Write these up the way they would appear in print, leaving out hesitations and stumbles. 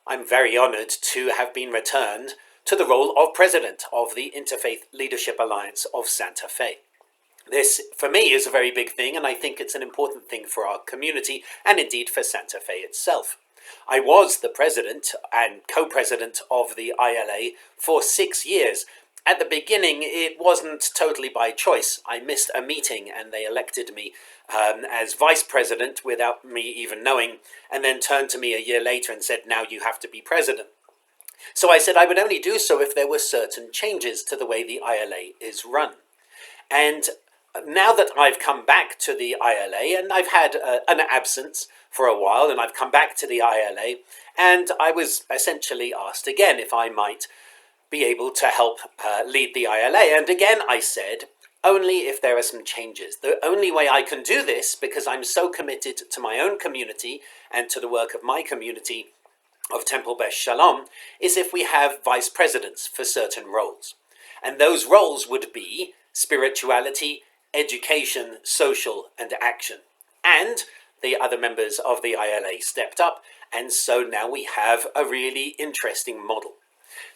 I'm very honored to have been returned to the role of President of the Interfaith Leadership Alliance of Santa Fe. This, for me, is a very big thing, and I think it's an important thing for our community and indeed for Santa Fe itself. I was the president and co-president of the ILA for 6 years. At the beginning, it wasn't totally by choice. I missed a meeting and they elected me as vice president without me even knowing, and then turned to me a year later and said, now you have to be president. So I said I would only do so if there were certain changes to the way the ILA is run. And now that I've come back to the ILA, and I've had an absence for a while, and I've come back to the ILA, and I was essentially asked again if I might be able to help lead the ILA. And again, I said, only if there are some changes. The only way I can do this, because I'm so committed to my own community and to the work of my community of Temple Beth Shalom, is if we have vice presidents for certain roles. And those roles would be spirituality, education, social, and action. And the other members of the ILA stepped up, and so now we have a really interesting model.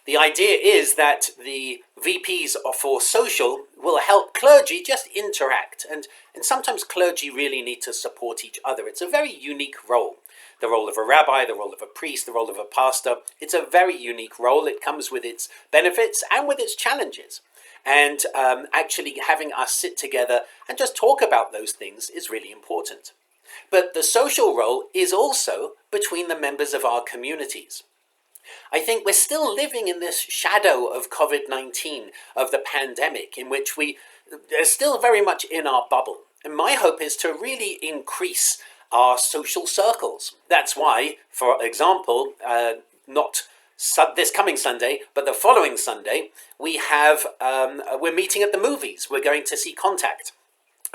The idea is that the VPs for social will help clergy just interact, and sometimes clergy really need to support each other. It's a very unique role. The role of a rabbi, the role of a priest, the role of a pastor. It's a very unique role. It comes with its benefits and with its challenges. And actually having us sit together and just talk about those things is really important. But the social role is also between the members of our communities. I think we're still living in this shadow of COVID-19, of the pandemic, in which we are still very much in our bubble. And my hope is to really increase our social circles. That's why, for example, not this coming Sunday, but the following Sunday, we're meeting at the movies. We're going to see Contact.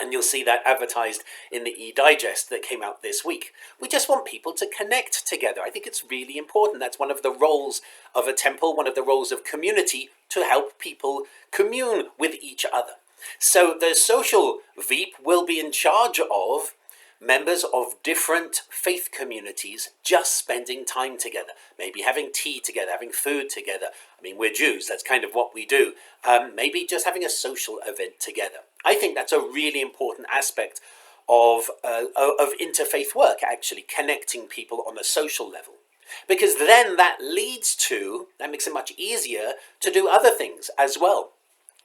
And you'll see that advertised in the e-digest that came out this week. We just want people to connect together. I think it's really important. That's one of the roles of a temple, one of the roles of community, to help people commune with each other. So the social VP will be in charge of members of different faith communities just spending time together, maybe having tea together, having food together. I mean, we're Jews, that's kind of what we do. Maybe just having a social event together. I think that's a really important aspect of interfaith work, actually, connecting people on a social level. Because then that makes it much easier to do other things as well.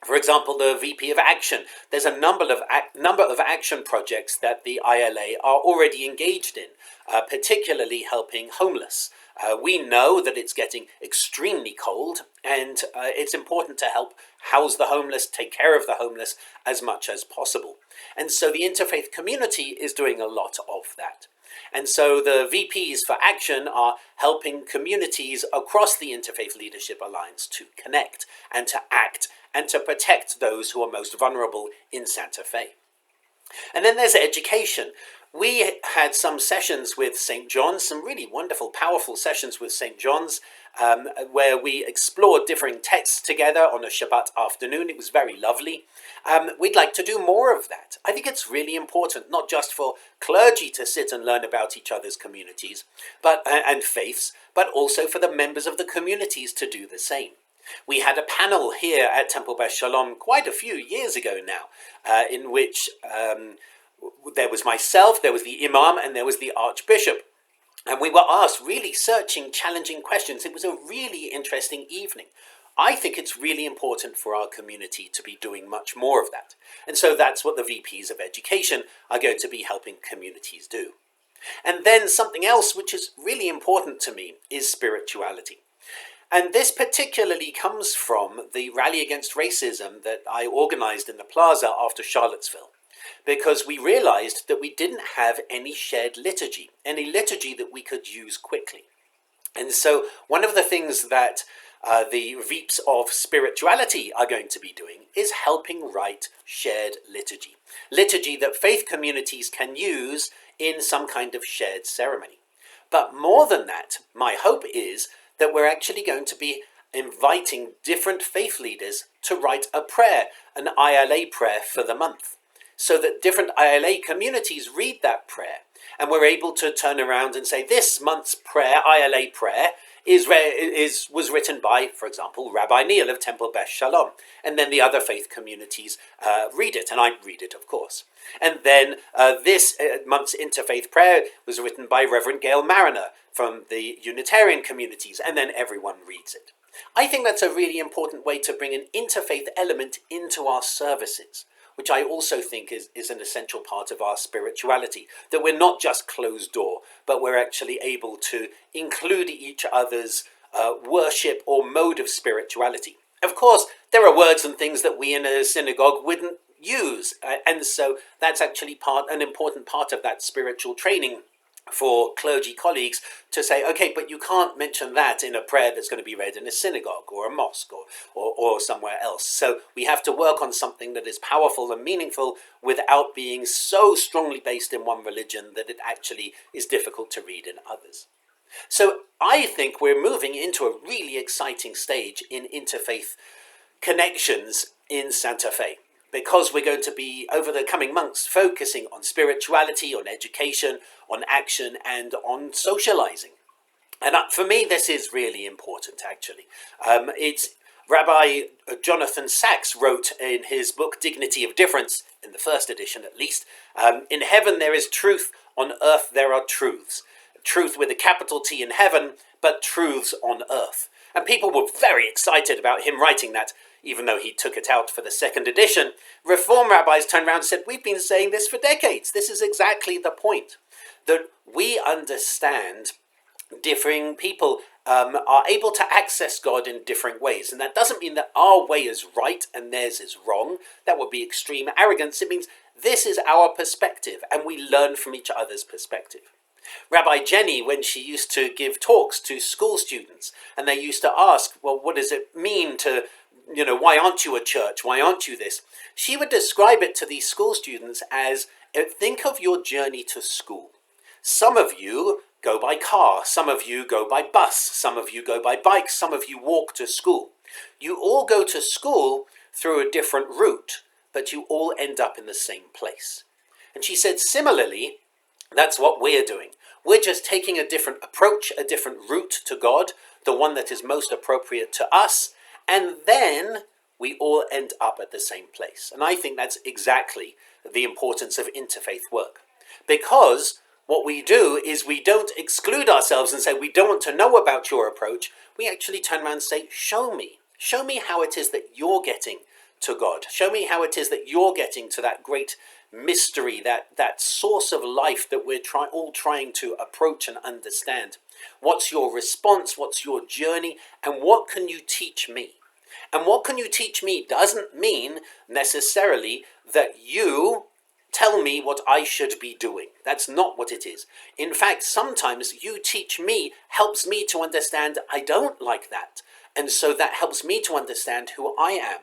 For example, the VP of Action. There's a number of action projects that the ILA are already engaged in, particularly helping homeless. We know that it's getting extremely cold, and it's important to help house the homeless, take care of the homeless as much as possible. And so the interfaith community is doing a lot of that. And so the VPs for Action are helping communities across the Interfaith Leadership Alliance to connect and to act and to protect those who are most vulnerable in Santa Fe. And then there's education. We had some sessions with St. John's, some really wonderful, powerful sessions with St. John's, where we explored differing texts together on a Shabbat afternoon. It was very lovely. We'd like to do more of that. I think it's really important, not just for clergy to sit and learn about each other's communities and faiths, but also for the members of the communities to do the same. We had a panel here at Temple Beth Shalom quite a few years ago now, in which there was myself, there was the imam, and there was the archbishop. And we were asked really searching, challenging questions. It was a really interesting evening. I think it's really important for our community to be doing much more of that. And so that's what the VPs of Education are going to be helping communities do. And then something else which is really important to me is spirituality. And this particularly comes from the rally against racism that I organized in the plaza after Charlottesville, because we realized that we didn't have any shared liturgy, any liturgy that we could use quickly. And so one of the things that the VPs of spirituality are going to be doing is helping write shared liturgy. Liturgy that faith communities can use in some kind of shared ceremony. But more than that, my hope is that we're actually going to be inviting different faith leaders to write a prayer, an ILA prayer for the month, so that different ILA communities read that prayer, and we're able to turn around and say, this month's prayer, ILA prayer, was written by, for example, Rabbi Neil of Temple Beth Shalom, and then the other faith communities read it, and I read it, of course. And then this month's interfaith prayer was written by Reverend Gail Mariner from the Unitarian communities, and then everyone reads it. I think that's a really important way to bring an interfaith element into our services, which I also think is an essential part of our spirituality, that we're not just closed door, but we're actually able to include each other's worship or mode of spirituality. Of course, there are words and things that we in a synagogue wouldn't use, and so that's actually an important part of that spiritual training for clergy colleagues to say, okay, but you can't mention that in a prayer that's going to be read in a synagogue or a mosque or somewhere else. So we have to work on something that is powerful and meaningful without being so strongly based in one religion that it actually is difficult to read in others. So I think we're moving into a really exciting stage in interfaith connections in Santa Fe, because we're going to be, over the coming months, focusing on spirituality, on education, on action, and on socializing. And for me, this is really important, actually. It's Rabbi Jonathan Sacks wrote in his book, Dignity of Difference, in the first edition at least, in heaven there is truth, on earth there are truths. Truth with a capital T in heaven, but truths on earth. And people were very excited about him writing that, even though he took it out for the second edition. Reform rabbis turned around and said, we've been saying this for decades. This is exactly the point, that we understand differing people are able to access God in different ways. And that doesn't mean that our way is right and theirs is wrong. That would be extreme arrogance. It means this is our perspective, and we learn from each other's perspective. Rabbi Jenny, when she used to give talks to school students, and they used to ask, well, what does it mean to, why aren't you a church? Why aren't you this? She would describe it to these school students as, think of your journey to school. Some of you go by car, some of you go by bus, some of you go by bike, some of you walk to school. You all go to school through a different route, but you all end up in the same place. And she said, similarly, that's what we're doing. We're just taking a different approach, a different route to God, the one that is most appropriate to us, and then we all end up at the same place. And I think that's exactly the importance of interfaith work. Because what we do is we don't exclude ourselves and say, we don't want to know about your approach. We actually turn around and say, show me. Show me how it is that you're getting to God. Show me how it is that you're getting to that great mystery, that source of life that we're all trying to approach and understand. What's your response? What's your journey? And what can you teach me? And what can you teach me doesn't mean necessarily that you tell me what I should be doing. That's not what it is. In fact, sometimes you teach me helps me to understand I don't like that. And so that helps me to understand who I am.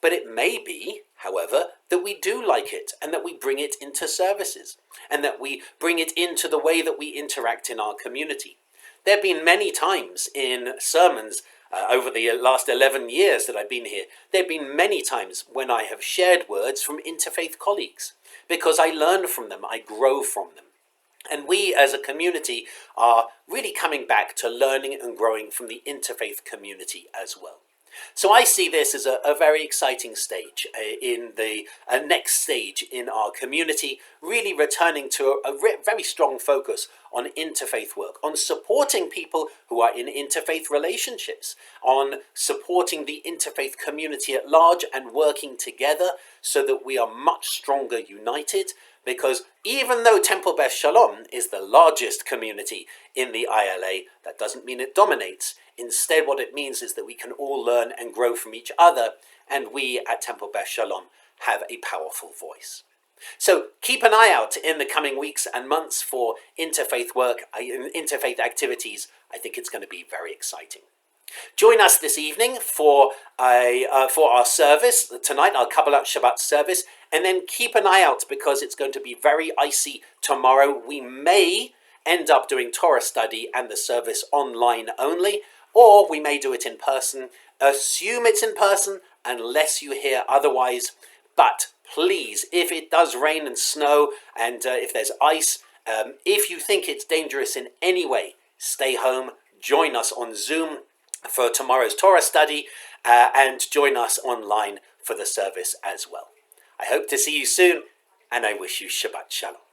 But it may be, however, that we do like it and that we bring it into services and that we bring it into the way that we interact in our community. There have been many times in sermons over the last 11 years that I've been here, there have been many times when I have shared words from interfaith colleagues because I learn from them, I grow from them. And we as a community are really coming back to learning and growing from the interfaith community as well. So I see this as a very exciting stage in the next stage in our community, really returning to a very strong focus on interfaith work, on supporting people who are in interfaith relationships, on supporting the interfaith community at large and working together so that we are much stronger united. Because even though Temple Beth Shalom is the largest community in the ILA, that doesn't mean it dominates. Instead, what it means is that we can all learn and grow from each other, and we at Temple Beth Shalom have a powerful voice. So keep an eye out in the coming weeks and months for interfaith work, interfaith activities. I think it's going to be very exciting. Join us this evening for our service tonight, our Kabbalat Shabbat service, and then keep an eye out because it's going to be very icy tomorrow. We may end up doing Torah study and the service online only, or we may do it in person. Assume it's in person unless you hear otherwise. But please, if it does rain and snow and if there's ice, if you think it's dangerous in any way, stay home. join us on Zoom for tomorrow's Torah study and join us online for the service as well. I hope to see you soon, and I wish you Shabbat Shalom.